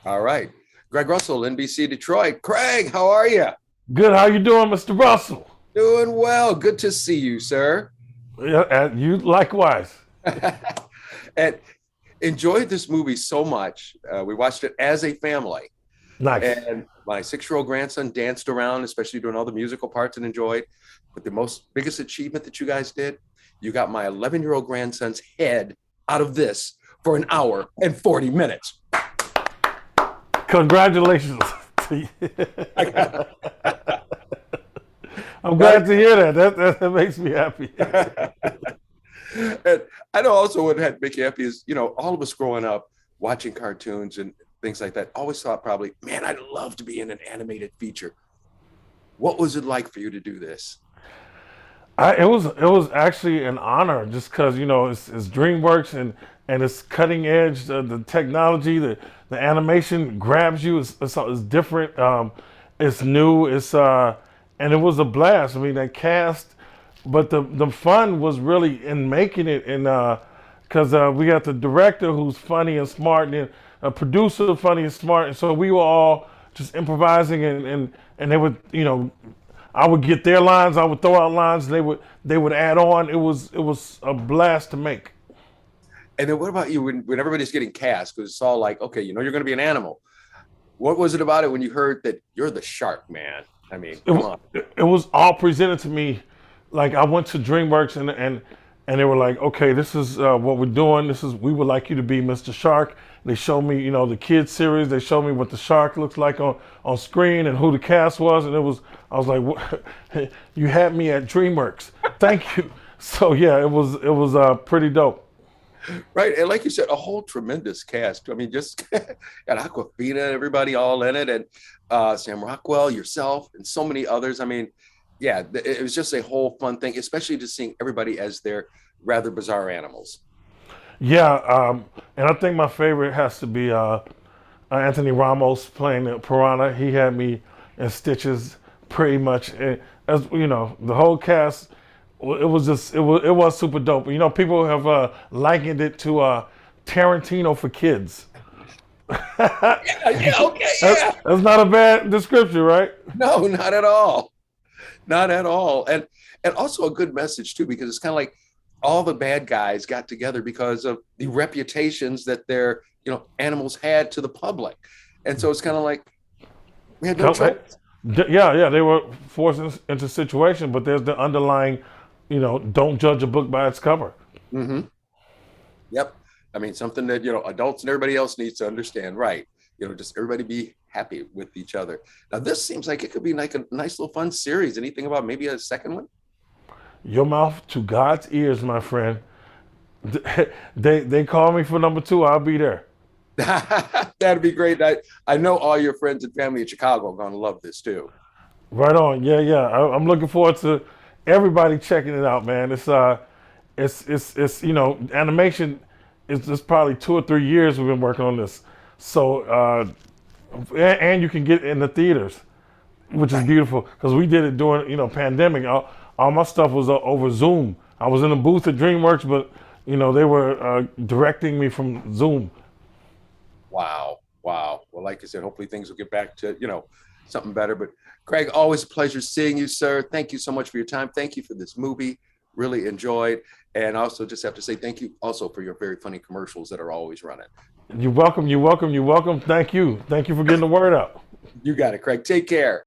All right. Greg Russell, NBC Detroit. Craig, how are you? Good. How you doing, Mr. Russell? Doing well. Good to see you, sir. Yeah, and you likewise. And enjoyed this movie so much. We watched it as a family. Nice. And my 6-year-old grandson danced around, especially doing all the musical parts and enjoyed. But the most biggest achievement that you guys did, you got my 11-year-old grandson's head out of this for an hour and 40 minutes. Congratulations to you. I'm glad Right? to hear that. That makes me happy. And I know also what had make you happy is, all of us growing up watching cartoons and things like that, always thought probably, man, I'd love to be in an animated feature. What was it like for you to do this? It was actually an honor just because it's DreamWorks and it's cutting edge. The technology, the animation grabs you. It's different. It's new. And it was a blast. I mean, that cast, but the fun was really in making it, and because we got the director who's funny and smart, and then a producer funny and smart, and so we were all just improvising, and they would I would get their lines, I would throw out lines, they would add on. It was a blast to make. And then what about you when everybody's getting cast? Because it's all like, okay, you're going to be an animal. What was it about it when you heard that you're the shark, man? I mean, It come was on. it was all presented to me. Like I went to DreamWorks and they were like, okay, this is what we're doing. This is we would like you to be Mr. Shark. They showed me, the kids series. They showed me what the shark looks like on screen and who the cast was, and I was like, what? You had me at DreamWorks. Thank you. So yeah, it was pretty dope. Right. And like you said, a whole tremendous cast. I mean, just got Aquafina, everybody all in it, and Sam Rockwell, yourself, and so many others. I mean, yeah, it was just a whole fun thing, especially just seeing everybody as their rather bizarre animals. Yeah, and I think my favorite has to be Anthony Ramos playing the Piranha. He had me in stitches pretty much. As the whole cast, it was just it was super dope. People have likened it to Tarantino for kids. Yeah, yeah, okay, that's, yeah. that's not a bad description, right? No, not at all. Not at all. And also a good message too, because it's kind of like all the bad guys got together because of the reputations that their animals had to the public. And so it's kind of like we had no Tell- choice. Yeah, yeah, they were forced into a situation, but there's the underlying, don't judge a book by its cover. Mm-hmm. Yep. I mean, something that, adults and everybody else needs to understand, right? Just everybody be happy with each other. Now, this seems like it could be like a nice little fun series. Anything about maybe a second one? Your mouth to God's ears, my friend. They call me for number two. I'll be there. That'd be great. I know all your friends and family in Chicago are going to love this too. Right on. Yeah, yeah. I'm looking forward to everybody checking it out, man. It's animation. It's probably 2 or 3 years we've been working on this. So and you can get it in the theaters, which is Right. beautiful because we did it during pandemic. All my stuff was over Zoom. I was in a booth at DreamWorks, but they were directing me from Zoom. Wow. Wow. Well, like I said, hopefully things will get back to, something better. But Craig, always a pleasure seeing you, sir. Thank you so much for your time. Thank you for this movie. Really enjoyed. And also just have to say thank you also for your very funny commercials that are always running. You're welcome. You're welcome. You're welcome. Thank you. Thank you for getting the word out. You got it, Craig. Take care.